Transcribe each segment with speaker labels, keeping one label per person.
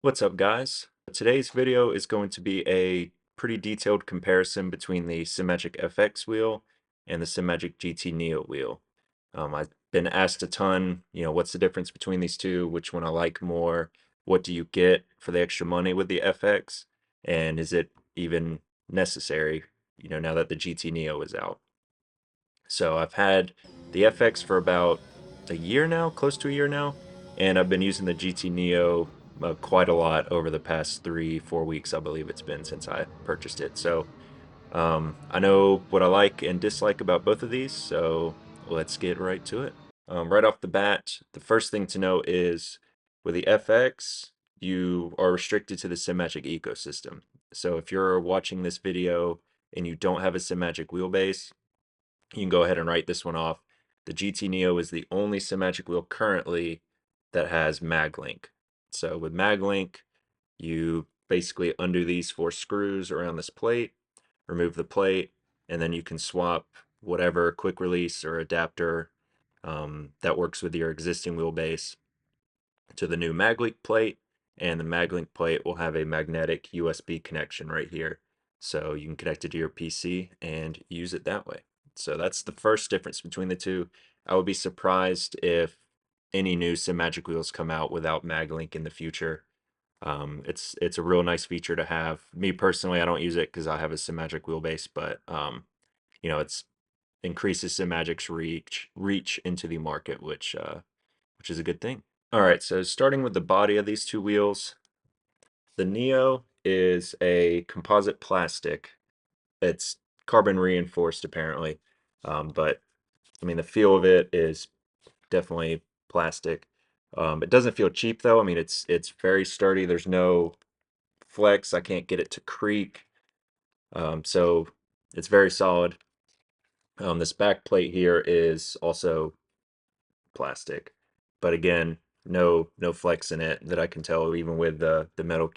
Speaker 1: What's up, guys? Today's video is going to be a pretty detailed comparison between the Simagic FX wheel and the Simagic GT Neo wheel. I've been asked a ton, what's the difference between these two, which one I like more, what do you get for the extra money with the FX, and is it even necessary, now that the GT Neo is out? So I've had the FX for about a year now, close to a year now, and I've been using the GT Neo quite a lot over the past 3, 4 weeks, I believe it's been since I purchased it. So I know what I like and dislike about both of these, so let's get right to it. Right off the bat, the first thing to know is with the FX, you are restricted to the Simagic ecosystem. So if you're watching this video and you don't have a Simagic wheelbase, you can go ahead and write this one off. The GT Neo is the only Simagic wheel currently that has Maglink. So with Maglink, you basically undo these 4 screws around this plate, remove the plate, and then you can swap whatever quick release or adapter that works with your existing wheelbase to the new Maglink plate, and the Maglink plate will have a magnetic USB connection right here. So you can connect it to your PC and use it that way. So that's the first difference between the two. I would be surprised if any new Simagic wheels come out without Maglink in the future. It's a real nice feature to have. Me personally, I don't use it because I have a Simagic wheelbase, but it's increases Simagic's reach into the market, which is a good thing. All right, so starting with the body of these two wheels, the Neo is a composite plastic. It's carbon reinforced apparently, but I mean the feel of it is definitely plastic. It doesn't feel cheap though. I mean it's very sturdy. There's no flex. I can't get it to creak. So it's very solid. This back plate here is also plastic, but again, no flex in it that I can tell, even with the metal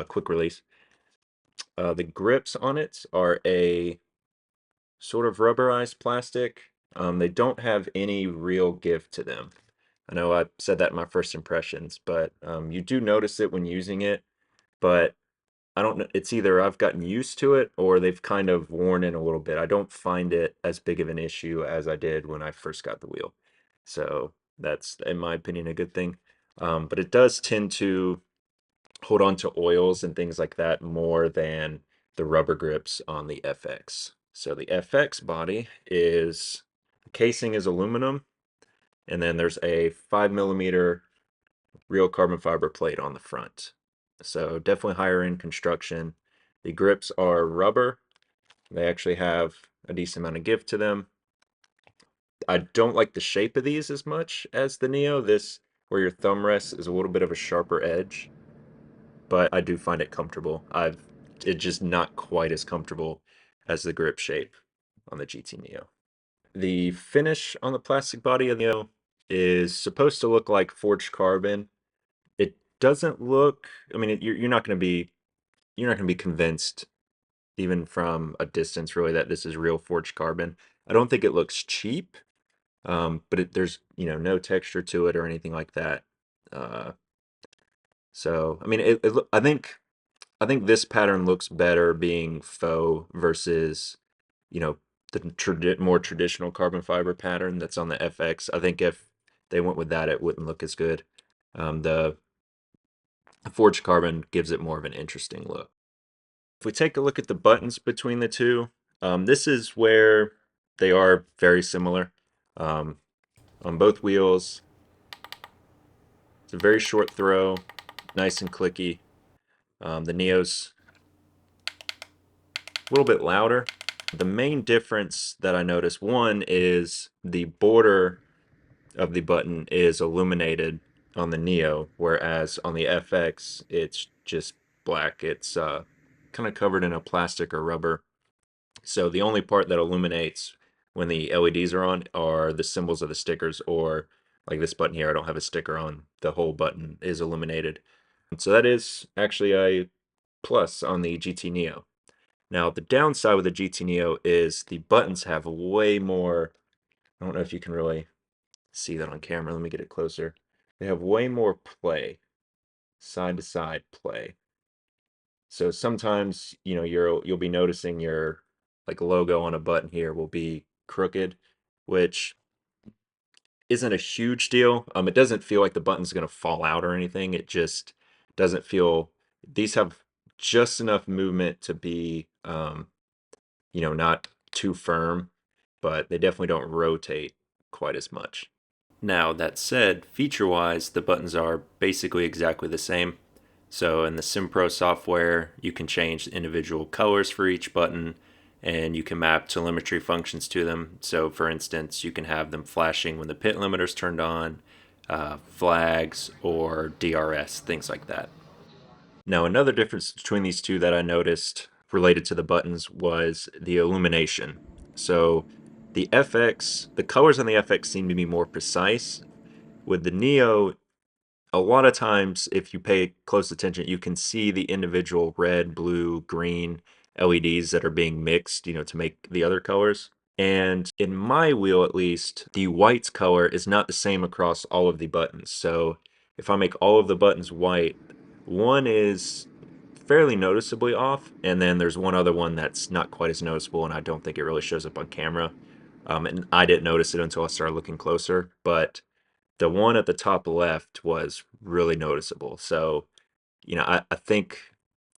Speaker 1: quick release. The grips on it are a sort of rubberized plastic. They don't have any real give to them. I know I said that in my first impressions, but you do notice it when using it, but I don't know, it's either I've gotten used to it or they've kind of worn in a little bit. I don't find it as big of an issue as I did when I first got the wheel. So that's, in my opinion, a good thing. But it does tend to hold on to oils and things like that more than the rubber grips on the FX. So the FX body is, the casing is aluminum, and then there's a 5 millimeter real carbon fiber plate on the front. So definitely higher end construction. The grips are rubber. They actually have a decent amount of give to them. I don't like the shape of these as much as the Neo. This, where your thumb rests, is a little bit of a sharper edge, but I do find it comfortable. It's just not quite as comfortable as the grip shape on the GT Neo. The finish on the plastic body of the Neo is supposed to look like forged carbon. It doesn't look, I mean, you're not going to be convinced even from a distance really that this is real forged carbon. I don't think it looks cheap, but there's no texture to it or anything like that. Uh, so I mean, I think this pattern looks better being faux versus the more traditional carbon fiber pattern that's on the FX. I think if they went with that, it wouldn't look as good. The forged carbon gives it more of an interesting look. If we take a look at the buttons between the two, this is where they are very similar. On both wheels, it's a very short throw, nice and clicky. The Neo's a little bit louder. The main difference that I noticed, one, is the border of the button is illuminated on the Neo, whereas on the FX, it's just black. It's kind of covered in a plastic or rubber. So the only part that illuminates when the LEDs are on are the symbols of the stickers, or like this button here, I don't have a sticker on. The whole button is illuminated. So that is actually a plus on the GT Neo. Now, the downside with the GT Neo is the buttons have way more, I don't know if you can really see that on camera. Let me get it closer. They have way more play. side-to-side play. So sometimes, you'll be noticing your like logo on a button here will be crooked, which isn't a huge deal. It doesn't feel like the button's going to fall out or anything. It just doesn't feel, these have just enough movement to be, not too firm, but they definitely don't rotate quite as much. Now, that said, feature-wise, the buttons are basically exactly the same. So in the SimPro software, you can change individual colors for each button, and you can map telemetry functions to them. So for instance, you can have them flashing when the pit limiter's turned on, flags, or DRS, things like that. Now, another difference between these two that I noticed related to the buttons was the illumination. So the colors on the FX seem to be more precise. With the Neo, a lot of times, if you pay close attention, you can see the individual red, blue, green LEDs that are being mixed, to make the other colors. And in my wheel, at least, the whites color is not the same across all of the buttons. So if I make all of the buttons white, one is fairly noticeably off, and then there's one other one that's not quite as noticeable, and I don't think it really shows up on camera. And I didn't notice it until I started looking closer, but the one at the top left was really noticeable. So, I think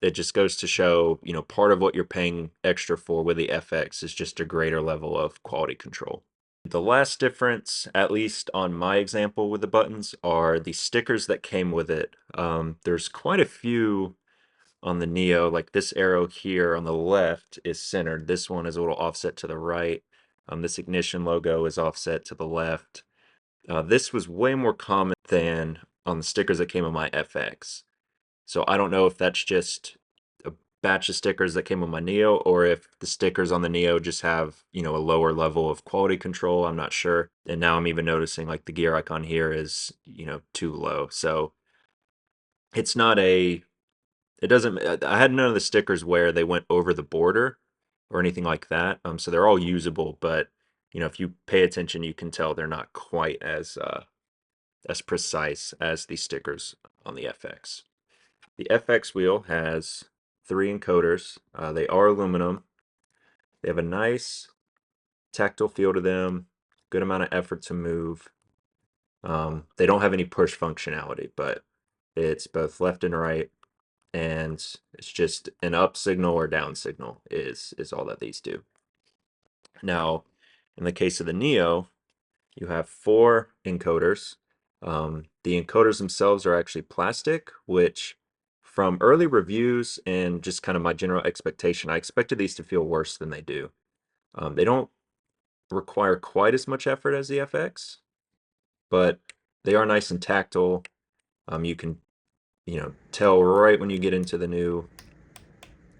Speaker 1: it just goes to show, part of what you're paying extra for with the FX is just a greater level of quality control. The last difference, at least on my example with the buttons, are the stickers that came with it. There's quite a few on the Neo, like this arrow here on the left is centered. This one is a little offset to the right. This ignition logo is offset to the left. This was way more common than on the stickers that came on my FX. So I don't know if that's just a batch of stickers that came on my Neo, or if the stickers on the Neo just have, a lower level of quality control. I'm not sure. And now I'm even noticing like the gear icon here is, too low. So it's not a, it doesn't, I had none of the stickers where they went over the border or anything like that. So they're all usable, but if you pay attention, you can tell they're not quite as precise as the stickers on the FX. The FX wheel has 3 encoders. They are aluminum. They have a nice tactile feel to them, good amount of effort to move. They don't have any push functionality, but it's both left and right, and it's just an up signal or down signal is all that these do. Now, in the case of the Neo, you have 4 encoders. The encoders themselves are actually plastic, which from early reviews and just kind of my general expectation, I expected these to feel worse than they do. They don't require quite as much effort as the FX, but they are nice and tactile. You can, tell right when you get into the new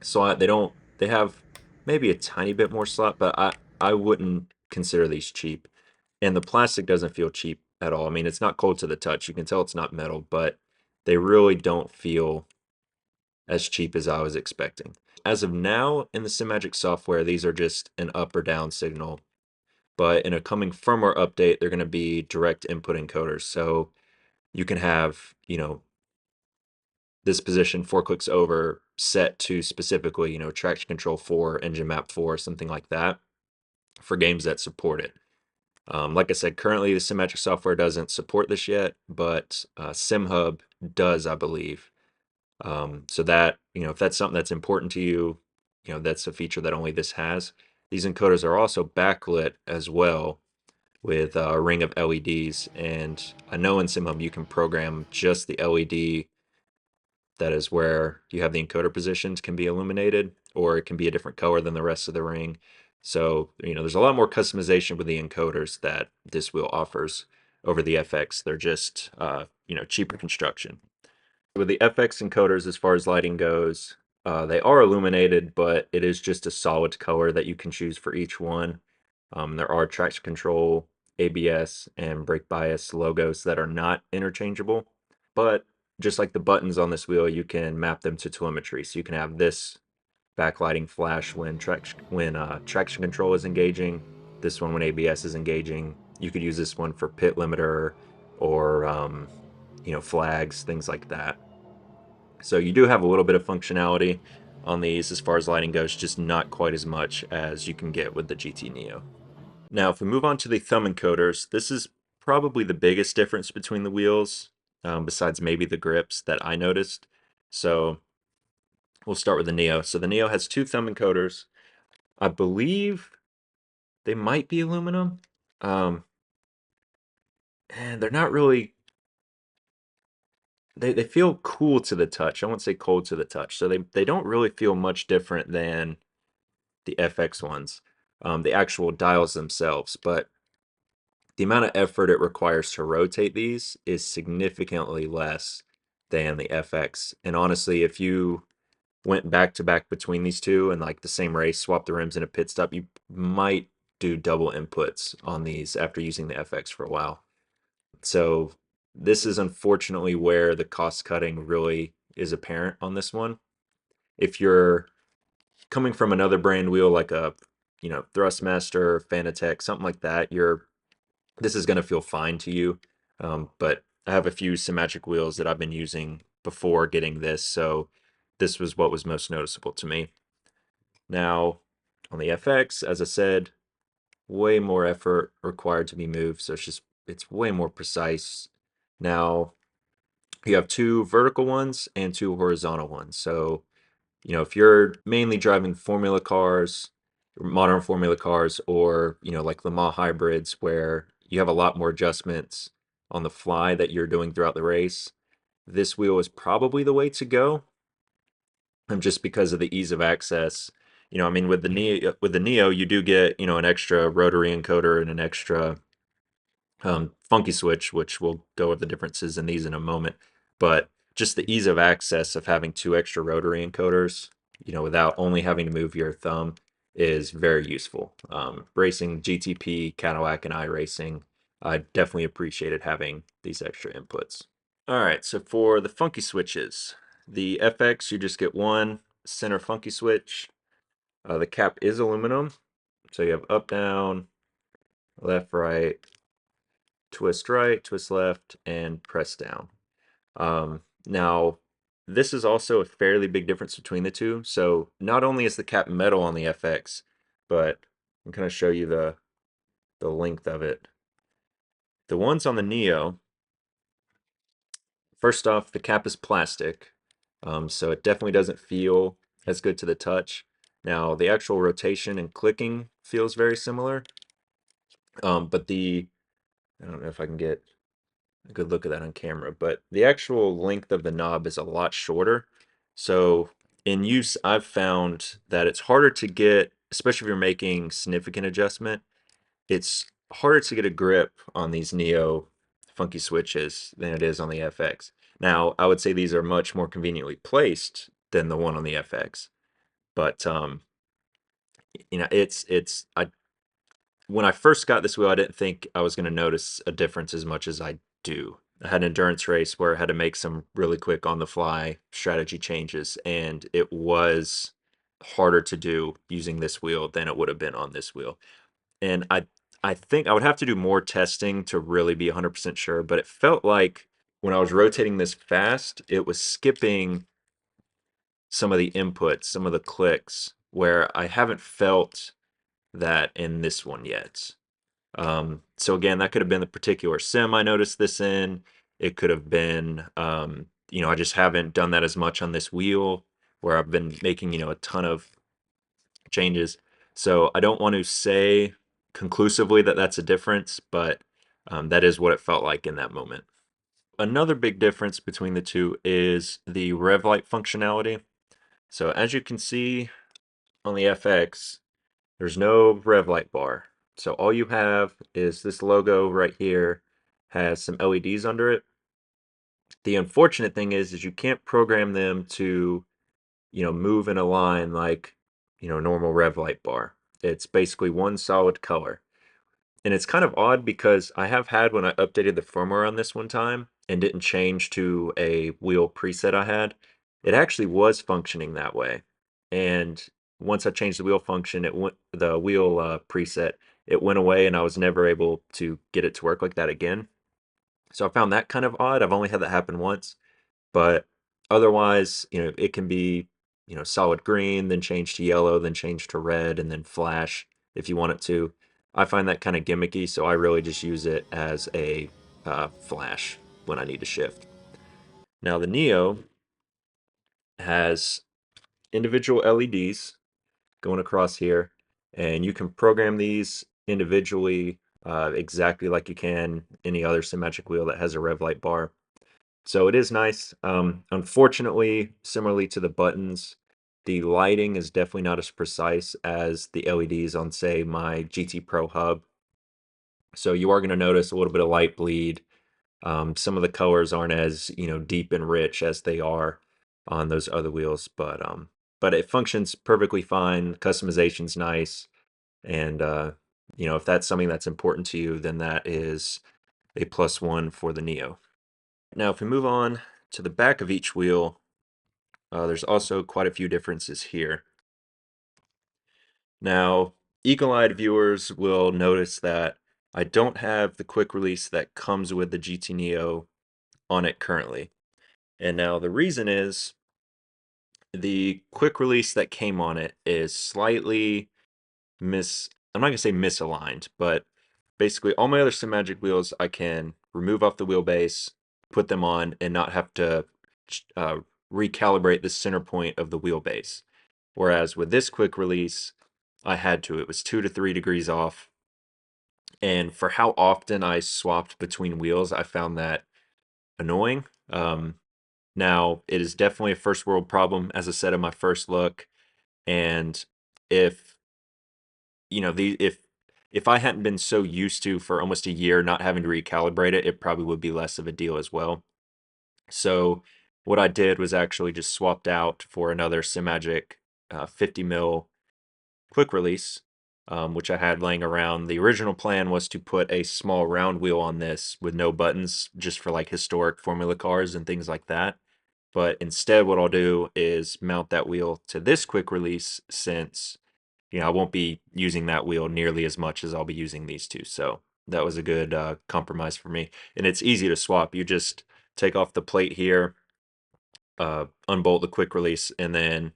Speaker 1: slot. They have maybe a tiny bit more slot, but I wouldn't consider these cheap. And the plastic doesn't feel cheap at all. I mean, it's not cold to the touch. You can tell it's not metal, but they really don't feel as cheap as I was expecting. As of now, in the Simagic software, these are just an up or down signal. But in a coming firmware update, they're going to be direct input encoders. So you can have, this position 4 clicks over set to specifically, traction control 4, engine map 4, something like that for games that support it. Like I said, currently the Simagic software doesn't support this yet, but SimHub does, I believe. So that, if that's something that's important to you, that's a feature that only this has. These encoders are also backlit as well with a ring of LEDs. And I know in SimHub you can program just the LED that is where you have the encoder positions can be illuminated, or it can be a different color than the rest of the ring. So, there's a lot more customization with the encoders that this wheel offers over the FX. They're just, cheaper construction. With the FX encoders, as far as lighting goes, they are illuminated, but it is just a solid color that you can choose for each one. There are traction control, ABS, and brake bias logos that are not interchangeable. But just like the buttons on this wheel, you can map them to telemetry. So you can have this backlighting flash when traction control is engaging, this one when ABS is engaging. You could use this one for pit limiter or flags, things like that. So you do have a little bit of functionality on these as far as lighting goes, just not quite as much as you can get with the GT Neo. Now, if we move on to the thumb encoders, this is probably the biggest difference between the wheels, besides maybe the grips that I noticed. So we'll start with the Neo. So the Neo has two thumb encoders. I believe they might be aluminum. Um, and they're not really, they feel cool to the touch. I won't say cold to the touch. So they don't really feel much different than the FX ones, the actual dials themselves. But the amount of effort it requires to rotate these is significantly less than the FX. And honestly, if you went back to back between these two and like the same race, swap the rims in a pit stop, you might do double inputs on these after using the FX for a while. So this is unfortunately where the cost cutting really is apparent on this one. If you're coming from another brand wheel like a, Thrustmaster, Fanatec, something like that, this is going to feel fine to you. But I have a few Simagic wheels that I've been using before getting this, so this was what was most noticeable to me. Now, on the FX, as I said, way more effort required to be moved, so it's way more precise. Now, you have two vertical ones and two horizontal ones. So, if you're mainly driving formula cars, modern formula cars, or, like Le Mans hybrids, where you have a lot more adjustments on the fly that you're doing throughout the race, this wheel is probably the way to go. And just because of the ease of access. I mean, with the Neo, you do get, an extra rotary encoder and an extra funky switch, which we'll go over the differences in these in a moment. But just the ease of access of having two extra rotary encoders, without only having to move your thumb is very useful. Racing GTP, Cadillac, and iRacing, I definitely appreciated having these extra inputs. All right, so for the funky switches, the FX, you just get one center funky switch. The cap is aluminum, so you have up, down, left, right, twist left, and press down. Now, this is also a fairly big difference between the two. So not only is the cap metal on the FX, but I'm going to show you the length of it. The ones on the Neo, first off, the cap is plastic, so it definitely doesn't feel as good to the touch. Now, the actual rotation and clicking feels very similar, but I don't know if I can get a good look at that on camera, but the actual length of the knob is a lot shorter. So in use, I've found that it's harder to get, especially if you're making significant adjustment, it's harder to get a grip on these Neo funky switches than it is on the FX. Now, I would say these are much more conveniently placed than the one on the FX, but I when I first got this wheel, I didn't think I was going to notice a difference as much as I do. I had an endurance race where I had to make some really quick on the fly strategy changes, and it was harder to do using this wheel than it would have been on this wheel. And I think I would have to do more testing to really be 100% sure, but it felt like when I was rotating this fast, it was skipping some of the inputs, some of the clicks, where I haven't felt that in this one yet. So again, that could have been the particular sim I noticed this in. It could have been, I just haven't done that as much on this wheel where I've been making, a ton of changes. So I don't want to say conclusively that that's a difference, but that is what it felt like in that moment. Another big difference between the two is the Rev Light functionality. So as you can see on the FX, there's no Rev Light bar. So all you have is this logo right here has some LEDs under it. The unfortunate thing is you can't program them to, move in a line like, a normal Rev Light bar. It's basically one solid color. And it's kind of odd because I have had when I updated the firmware on this one time and didn't change to a wheel preset I had, it actually was functioning that way. And once I changed the wheel function, the wheel preset, it went away and I was never able to get it to work like that again. So I found that kind of odd. I've only had that happen once, but Otherwise, it can be, solid green, then change to yellow, then change to red, and then flash if you want it to. I find that kind of gimmicky, so I really just use it as a flash when I need to shift. Now the Neo has individual LEDs going across here, and you can program these individually exactly like you can any other Simagic wheel that has a Rev Light bar. So it is nice. Unfortunately, similarly to the buttons, the lighting is definitely not as precise as the LEDs on, say, my GT Pro hub. So you are going to notice a little bit of light bleed. Some of the colors aren't as, deep and rich as they are on those other wheels, but it functions perfectly fine. Customization's nice, and if that's something that's important to you, then that is a +1 for the Neo. Now, if we move on to the back of each wheel, there's also quite a few differences here. Now, eagle-eyed viewers will notice that I don't have the quick release that comes with the GT Neo on it currently. And now the reason is the quick release that came on it is slightly I'm not gonna say misaligned, but basically all my other Simagic wheels I can remove off the wheelbase, put them on, and not have to uh, recalibrate the center point of the wheelbase. Whereas with this quick release, I had to. It was 2 to 3 degrees off. And for how often I swapped between wheels, I found that annoying. Now, it is definitely a first world problem, as I said in my first look. And if if I hadn't been so used to for almost a year not having to recalibrate it, it probably would be less of a deal as well. So what I did was actually just swapped out for another Simagic 50 mil quick release, which I had laying around. The original plan was to put a small round wheel on this with no buttons, just for like historic Formula cars and things like that. But instead, what I'll do is mount that wheel to this quick release, since I won't be using that wheel nearly as much as I'll be using these two. So that was a good compromise for me. And it's easy to swap. You just take off the plate here, unbolt the quick release, and then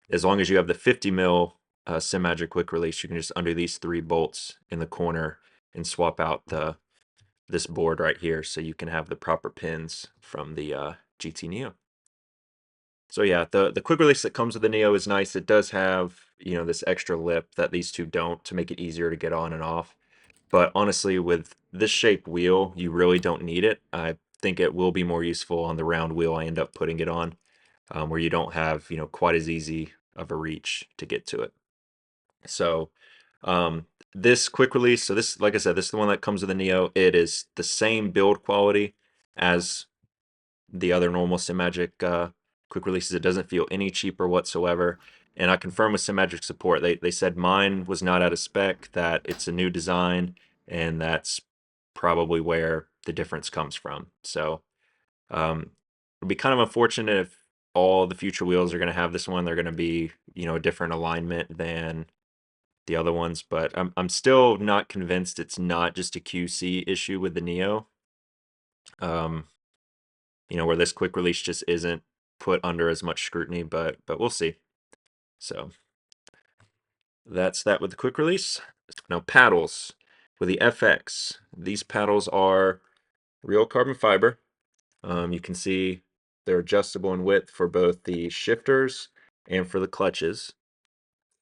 Speaker 1: as long as you have the 50 mil Simagic quick release, you can just undo these 3 bolts in the corner and swap out this board right here, so you can have the proper pins from the GT Neo. So yeah, the quick release that comes with the Neo is nice. It does have, this extra lip that these two don't, to make it easier to get on and off. But honestly, with this shaped wheel, you really don't need it. I think it will be more useful on the round wheel I end up putting it on, where you don't have, quite as easy of a reach to get to it. So this quick release, so this, like I said, this is the one that comes with the Neo. It is the same build quality as the other normal Simagic quick releases. It doesn't feel any cheaper whatsoever. And I confirmed with Simagic support. They said mine was not out of spec, that it's a new design, and that's probably where the difference comes from. So it'll be kind of unfortunate if all the future wheels are going to have this one. They're going to be, a different alignment than the other ones, but I'm still not convinced it's not just a QC issue with the Neo. Where this quick release just isn't put under as much scrutiny, but we'll see. So that's that with the quick release. Now paddles. With the FX, these paddles are real carbon fiber. You can see they're adjustable in width for both the shifters and for the clutches.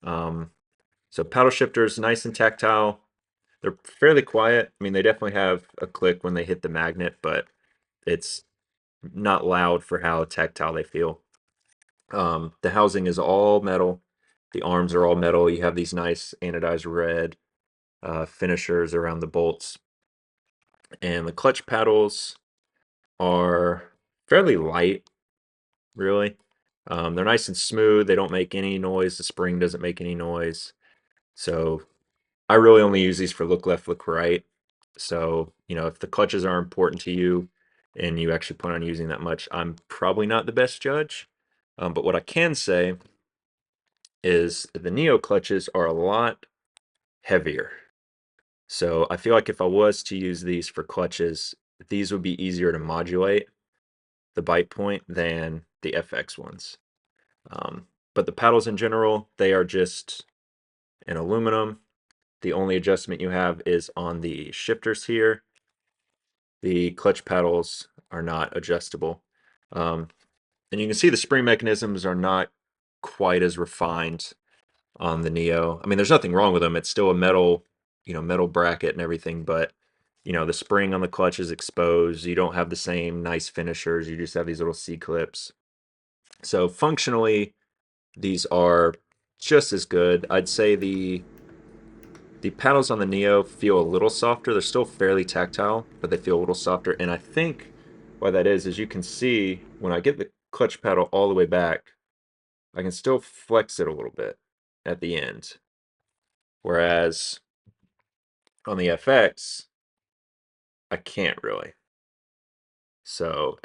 Speaker 1: So paddle shifters, nice and tactile. They're fairly quiet. I mean, they definitely have a click when they hit the magnet, but it's not loud for how tactile they feel. The housing is all metal. The arms are all metal. You have these nice anodized red finishers around the bolts. And the clutch paddles are fairly light, really. They're nice and smooth. They don't make any noise. The spring doesn't make any noise. So I really only use these for look left, look right. So, if the clutches are important to you and you actually plan on using that much, I'm probably not the best judge. But what I can say is the Neo clutches are a lot heavier. So I feel like if I was to use these for clutches, these would be easier to modulate the bite point than the FX ones. But the paddles in general, they are just in aluminum. The only adjustment you have is on the shifters here. The clutch paddles are not adjustable. And you can see the spring mechanisms are not quite as refined on the Neo. I mean, there's nothing wrong with them. It's still a metal, metal bracket and everything, but the spring on the clutch is exposed. You don't have the same nice finishers. You just have these little C-clips. So functionally, these are just as good. I'd say the paddles on the Neo feel a little softer. They're still fairly tactile, but they feel a little softer. And I think why that is you can see when I get the clutch paddle all the way back, I can still flex it a little bit at the end. Whereas on the FX, I can't really. So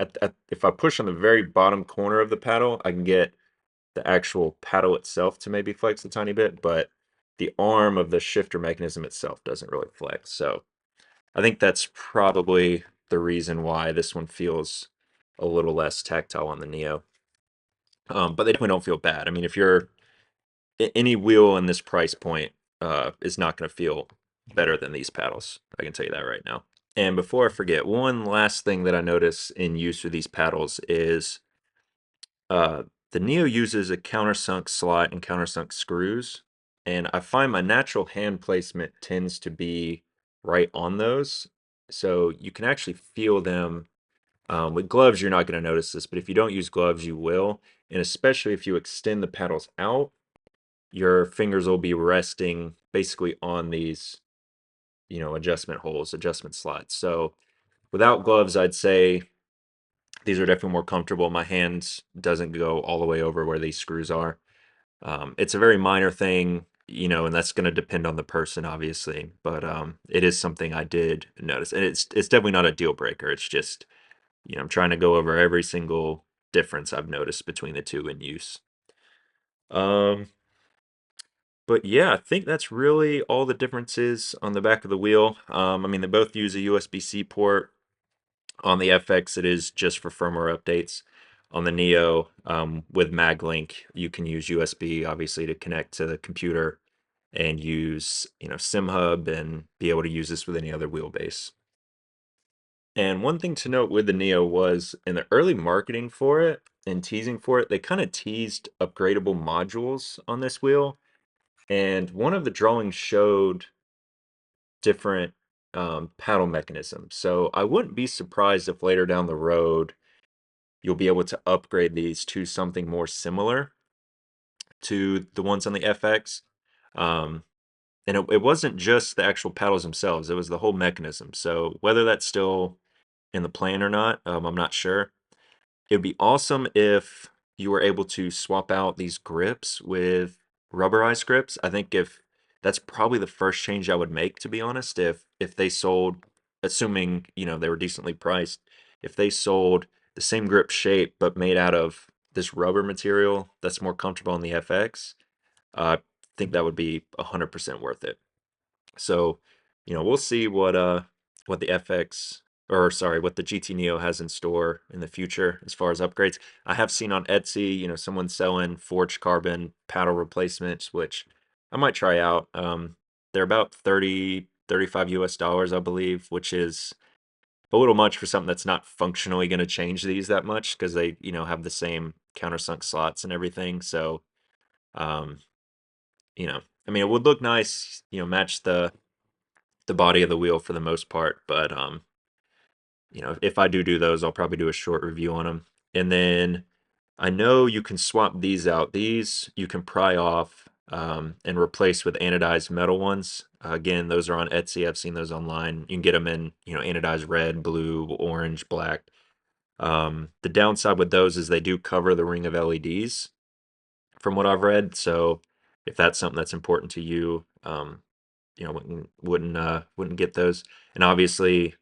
Speaker 1: if I push on the very bottom corner of the paddle, I can get the actual paddle itself to maybe flex a tiny bit, but the arm of the shifter mechanism itself doesn't really flex. So I think that's probably the reason why this one feels a little less tactile on the Neo. But they definitely don't feel bad. I mean, if you're any wheel in this price point is not going to feel better than these paddles. I can tell you that right now. And before I forget, one last thing that I notice in use of these paddles is the Neo uses a countersunk slot and countersunk screws. And I find my natural hand placement tends to be right on those. So you can actually feel them. With gloves, you're not going to notice this, but if you don't use gloves, you will. And especially if you extend the paddles out, your fingers will be resting basically on these, adjustment holes, adjustment slots. So without gloves, I'd say these are definitely more comfortable. My hands doesn't go all the way over where these screws are. It's a very minor thing, and that's going to depend on the person, obviously. But it is something I did notice, and it's definitely not a deal breaker. It's just, I'm trying to go over every single difference I've noticed between the two in use. But yeah, I think that's really all the differences on the back of the wheel. I mean, they both use a USB-C port. On the FX, it is just for firmware updates. On the Neo, with Maglink, you can use USB, obviously, to connect to the computer and use, SimHub and be able to use this with any other wheelbase. And one thing to note with the Neo was in the early marketing for it and teasing for it, they kind of teased upgradable modules on this wheel. And one of the drawings showed different paddle mechanisms. So I wouldn't be surprised if later down the road you'll be able to upgrade these to something more similar to the ones on the FX. Um, and it wasn't just the actual paddles themselves, it was the whole mechanism. So whether that's still in the plan or not, I'm not sure. It would be awesome if you were able to swap out these grips with rubberized grips. I think if that's probably the first change I would make, to be honest. If they sold, assuming they were decently priced, if they sold the same grip shape but made out of this rubber material that's more comfortable on the FX, I think that would be 100% worth it. So, we'll see what the FX or sorry, what the GT Neo has in store in the future as far as upgrades. I have seen on Etsy, someone selling forged carbon paddle replacements, which I might try out. They're about 35 US dollars, I believe, which is a little much for something that's not functionally going to change these that much because they, have the same countersunk slots and everything. So, um, I mean, it would look nice, match the body of the wheel for the most part, but if I do those, I'll probably do a short review on them. And then I know you can swap these out. These you can pry off and replace with anodized metal ones. Again, those are on Etsy. I've seen those online. You can get them in, anodized red, blue, orange, black. The downside with those is they do cover the ring of LEDs, from what I've read. So if that's something that's important to you, wouldn't get those. And obviously,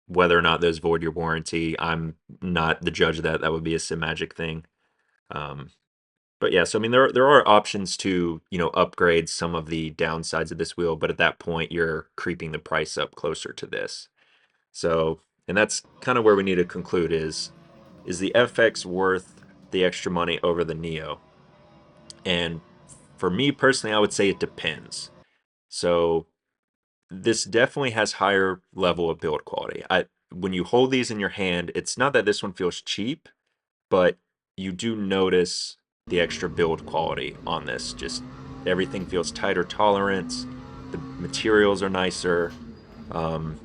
Speaker 1: whether or not those void your warranty, I'm not the judge of that. That would be a Simagic thing. But yeah, so I mean, there are options to upgrade some of the downsides of this wheel, but at that point, you're creeping the price up closer to this. So, and that's kind of where we need to conclude is is the FX worth the extra money over the Neo? And for me personally, I would say it depends. So this definitely has higher level of build quality. When you hold these in your hand, it's not that this one feels cheap, but you do notice the extra build quality on this. Just everything feels tighter tolerance, the materials are nicer, um,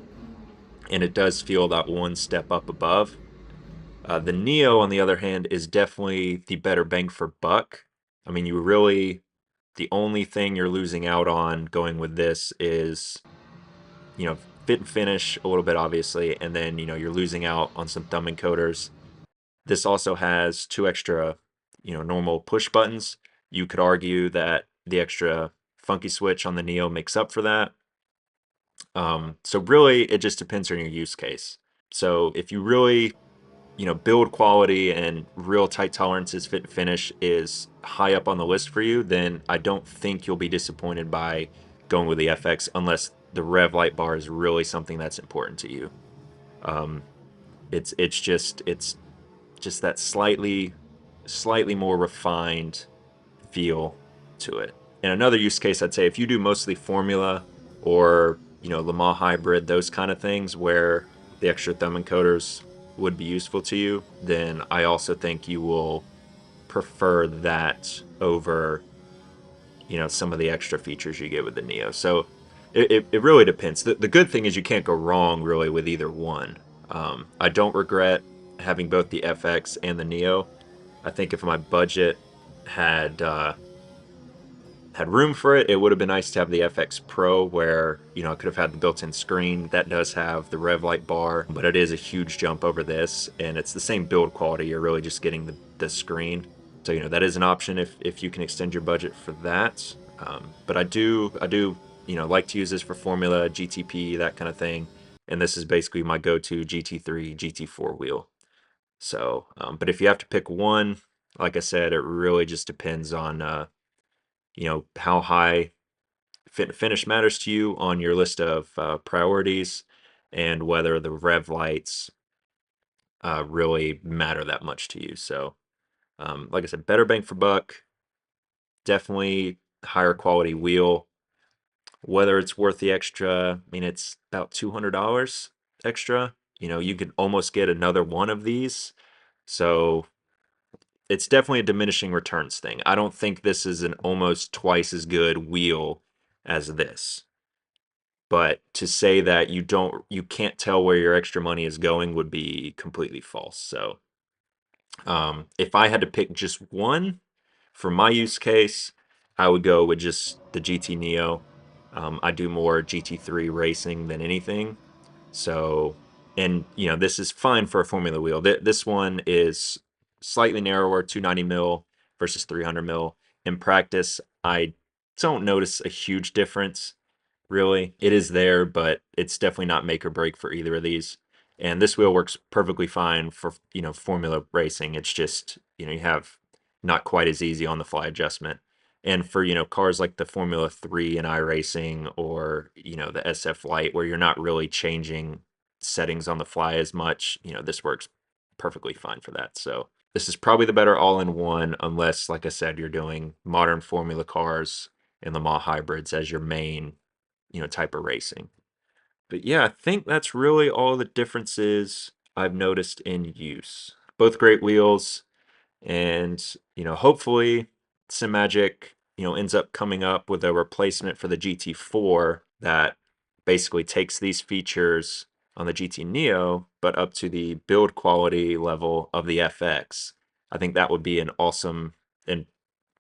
Speaker 1: and it does feel that one step up above. The Neo, on the other hand, is definitely the better bang for buck. I mean, the only thing you're losing out on going with this is, fit and finish a little bit, obviously, and then, you're losing out on some thumb encoders. This also has two extra, normal push buttons. You could argue that the extra funky switch on the Neo makes up for that. So really, it just depends on your use case. So if you really, build quality and real tight tolerances, fit and finish is high up on the list for you, then I don't think you'll be disappointed by going with the FX unless the Rev Light bar is really something that's important to you. Um, it's just that slightly more refined feel to it. And another use case, I'd say, if you do mostly formula or Le Mans hybrid, those kind of things where the extra thumb encoders would be useful to you, then I also think you will prefer that over some of the extra features you get with the Neo. So it really depends. The good thing is you can't go wrong really with either one. I don't regret having both the FX and the Neo. I think if my budget had had room for it, it would have been nice to have the FX Pro where, I could have had the built-in screen. That does have the Rev Light bar, but it is a huge jump over this, and it's the same build quality. You're really just getting the screen. So, that is an option if you can extend your budget for that. But I do, like to use this for Formula, GTP, that kind of thing. And this is basically my go-to GT3, GT4 wheel. So, but if you have to pick one, like I said, it really just depends on, how high fit and finish matters to you on your list of priorities, and whether the Rev Lights really matter that much to you. So, like I said, better bang for buck, definitely higher quality wheel. Whether it's worth the extra, I mean, it's about $200 extra. You could almost get another one of these. So it's definitely a diminishing returns thing. I don't think this is an almost twice as good wheel as this. But to say that you can't tell where your extra money is going would be completely false. So if I had to pick just one for my use case, I would go with just the GT Neo. I do more GT3 racing than anything. So, and this is fine for a Formula wheel. This one is slightly narrower, 290 mil versus 300 mil. In practice, I don't notice a huge difference, really. It is there, but it's definitely not make or break for either of these. And this wheel works perfectly fine for, Formula racing. It's just, you have not quite as easy on the fly adjustment. And for, cars like the Formula 3 and iRacing, or, the SF Lite, where you're not really changing settings on the fly as much, this works perfectly fine for that. So this is probably the better all-in-one, unless, like I said, you're doing modern Formula cars and Le Mans hybrids as your main, type of racing. But yeah, I think that's really all the differences I've noticed in use. Both great wheels, and hopefully Simagic ends up coming up with a replacement for the GT4 that basically takes these features on the GT Neo but up to the build quality level of the FX. I think that would be an awesome and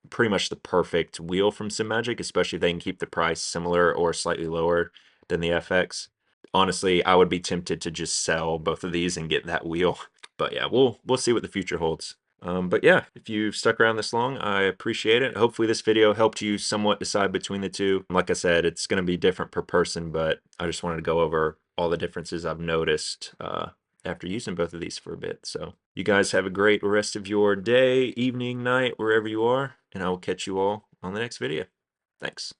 Speaker 1: pretty much the perfect wheel from Simagic, especially if they can keep the price similar or slightly lower than the FX. Honestly, I would be tempted to just sell both of these and get that wheel. But yeah, we'll see what the future holds. But yeah, if you've stuck around this long, I appreciate it. Hopefully this video helped you somewhat decide between the two. Like I said, it's going to be different per person, but I just wanted to go over all the differences I've noticed after using both of these for a bit. So you guys have a great rest of your day, evening, night, wherever you are, and I will catch you all on the next video. Thanks.